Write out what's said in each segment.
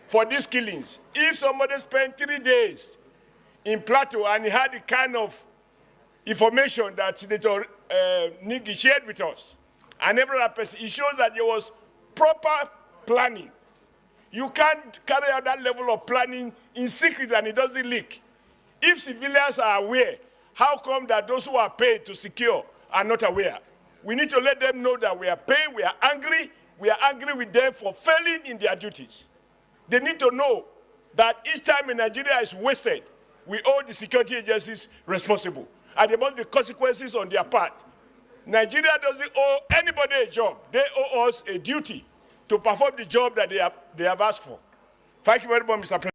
for these killings. If somebody spent 3 days in Platau and he had the kind of information that Senator Nigi shared with us, and every other person, it shows that there was proper planning. You can't carry out that level of planning in secret and it doesn't leak. If civilians are aware, how come that those who are paid to secure are not aware? We need to let them know that we are paid, we are angry with them for failing in their duties. They need to know that each time in Nigeria is wasted, we owe the security agencies responsible. And there must be consequences on their part. Nigeria doesn't owe anybody a job. They owe us a duty to perform the job that they have asked for. Thank you very much, Mr. President.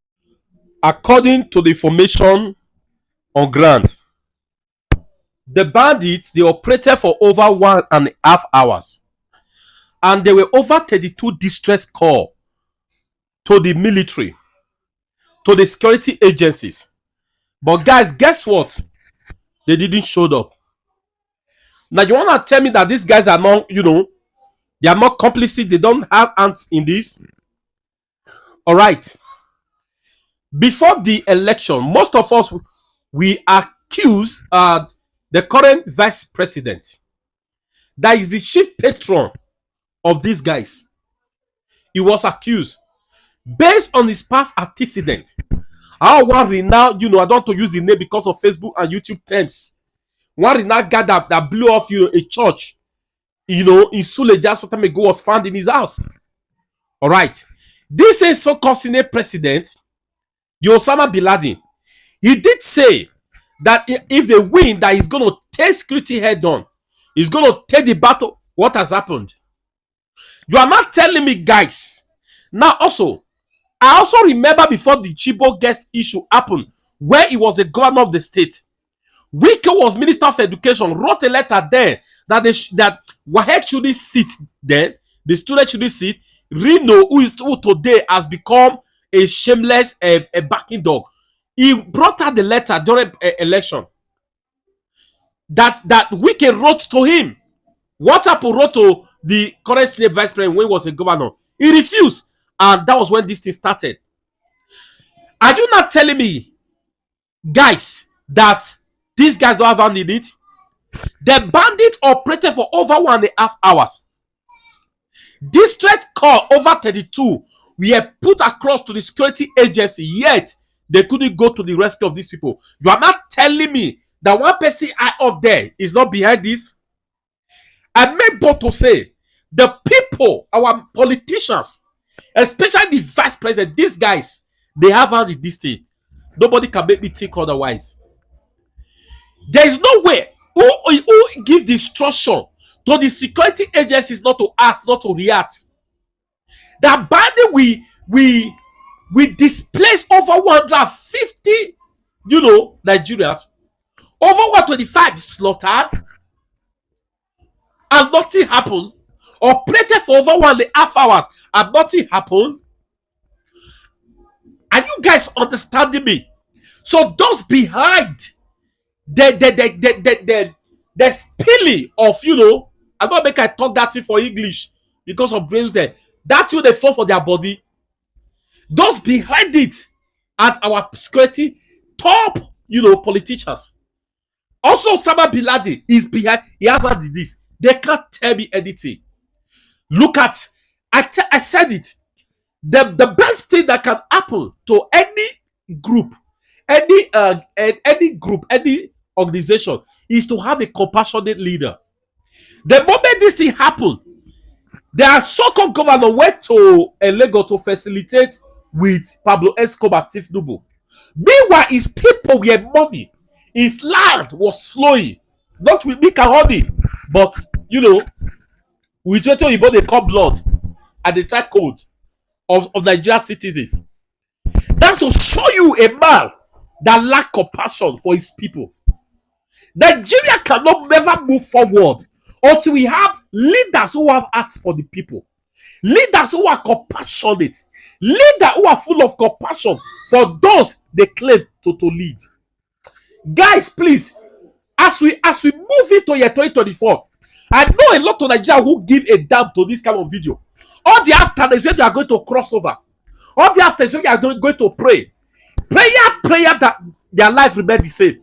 According to the information on ground, the bandits, they operated for over 1.5 hours. And there were over 32 distress calls to the military, to the security agencies. But guys, guess what? They didn't show up. Now you want to tell me that these guys are not, they are not complicit, they don't have hands in this? All right. Before the election, most of us, we accuse the current vice president, that is the chief patron of these guys. He was accused based on his past antecedent. How one renowned, I don't want to use the name because of Facebook and YouTube terms. One renowned guy that blew off, a church, in Suleja some time ago was found in his house. All right. This is so-called Senate president, Osama bin Laden. He did say that if they win, that he's going to take security head on. He's going to take the battle. What has happened? You are not telling me, guys. Now, I also remember before the Chibo guest issue happened, where he was the governor of the state. Wike was Minister of Education, wrote a letter there that that Wahek shouldn't sit there, the student shouldn't sit. Rino, who today has become a shameless a backing dog. He brought out the letter during election that Wike wrote to him. What happened wrote to the current state vice president when he was a governor? He refused, and that was when this thing started. Are you not telling me, guys, that these guys don't have need it? The bandits operated for over 1.5 hours. District call over 32 were put across to the security agency, yet they couldn't go to the rescue of these people. You are not telling me that one person up there is not behind this? I make bold to say, the people, our politicians, especially the vice president, these guys, they have hand in this thing. Nobody can make me think otherwise. There is no way who give the instruction to the security agencies not to act, not to react. That body we displace over 150, Nigerians, over 125 slaughtered, and nothing happened. Operated for over 1.5 hours and nothing happened. Are you guys understanding me? So those behind the spilling of, I'm not making I talk that thing for English because of brains there. That will they fall for their body. Those behind it and our security top, politicians. Also, Osama bin Laden is behind. He has had this. They can't tell me anything. Look at, I said it. The best thing that can happen to any group, any organization, is to have a compassionate leader. The moment this thing happened, their so-called governor went to Lagos to facilitate with Pablo Escobar, Tiff Nubu. Meanwhile, his people were money. His land was flowing. Not with milk and honey, but, with what you they call blood and the track code of Nigerian citizens. That's to show you a man that lack compassion for his people. Nigeria cannot never move forward until we have leaders who have hearts for the people. Leaders who are compassionate. Leaders who are full of compassion for those they claim to lead. Guys, please, as we move into year 2024, I know a lot of Nigerians who give a damn to this kind of video. All the after is when they are going to cross over. All the after we are going to pray. Prayer that their life remain the same.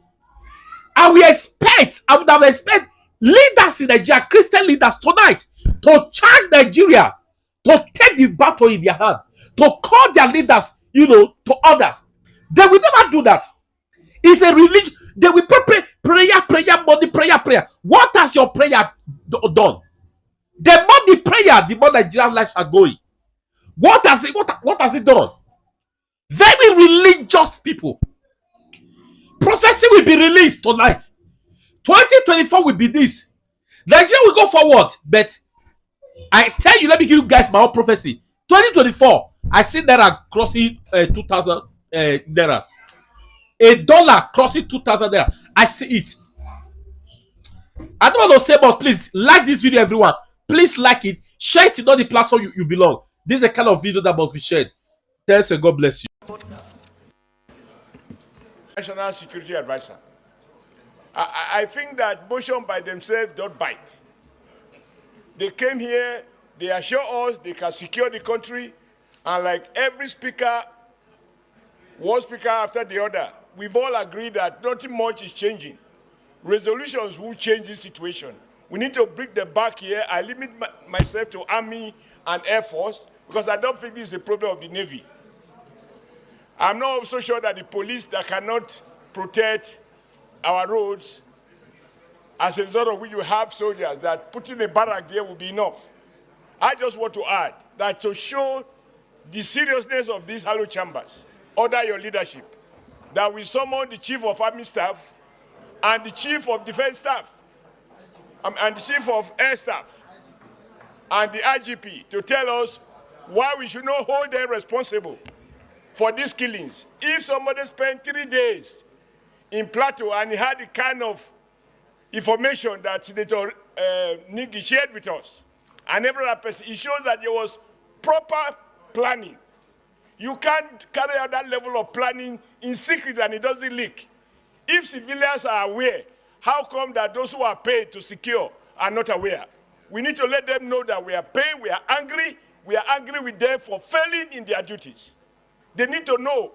I would have expect leaders in Nigeria, Christian leaders tonight, to charge Nigeria, to take the battle in their hand, to call their leaders, to others. They will never do that. It's a religion. They will pray, prayer, money, prayer. What has your prayer done? The more the prayer, the more Nigerian lives are going. What has it done? Very religious people. Prophecy will be released tonight. 2024 will be this. Nigeria will go forward. But I tell you, let me give you guys my own prophecy. 2024, I see Naira crossing 2,000 Naira. $1 crossing 2,000 Naira. I see it. I don't want to say much. Please like this video, everyone. Please like it. Share it to all the platform you belong. This is the kind of video that must be shared. Thanks and God bless you. National Security Advisor. I think that motion by themselves don't bite. They came here, they assure us they can secure the country, and like every speaker, one speaker after the other, we've all agreed that nothing much is changing. Resolutions will change this situation. We need to bring them back here. I limit myself to Army and Air Force because I don't think this is a problem of the Navy. I'm not also sure that the police that cannot protect our roads, as a result of which you have soldiers, that putting a barrack there will be enough. I just want to add that to show the seriousness of these hollow chambers, under your leadership, that we summon the Chief of Army Staff and the Chief of Defense Staff and the Chief of Air Staff and the IGP to tell us why we should not hold them responsible for these killings. If somebody spent 3 days in Platau and he had the kind of information that Senator Nigi shared with us, and every other person, it shows that there was proper planning. You can't carry out that level of planning in secret and it doesn't leak. If civilians are aware, how come that those who are paid to secure are not aware? We need to let them know that we are paid, we are angry with them for failing in their duties. They need to know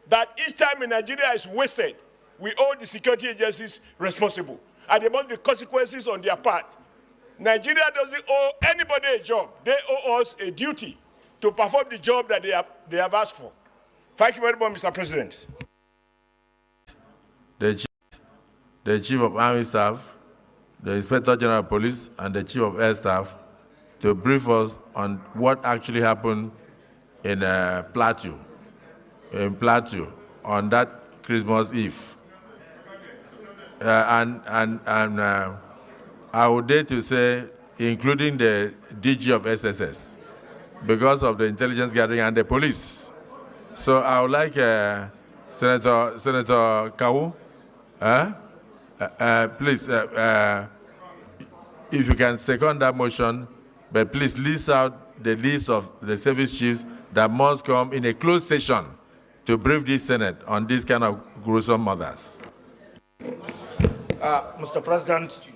that each time in Nigeria is wasted, we owe the security agencies responsible. And there must be consequences on their part. Nigeria doesn't owe anybody a job. They owe us a duty to perform the job that they have asked for. Thank you very much, Mr. President. The Chief of Army Staff, the Inspector General of Police, and the Chief of Air Staff to brief us on what actually happened in Platau, on that Christmas Eve. I would dare to say, including the DG of SSS, because of the intelligence gathering and the police. So I would like Senator Kawu, please, if you can second that motion, but please list out the list of the service chiefs that must come in a closed session to brief the Senate on these kind of gruesome murders. Mr. President,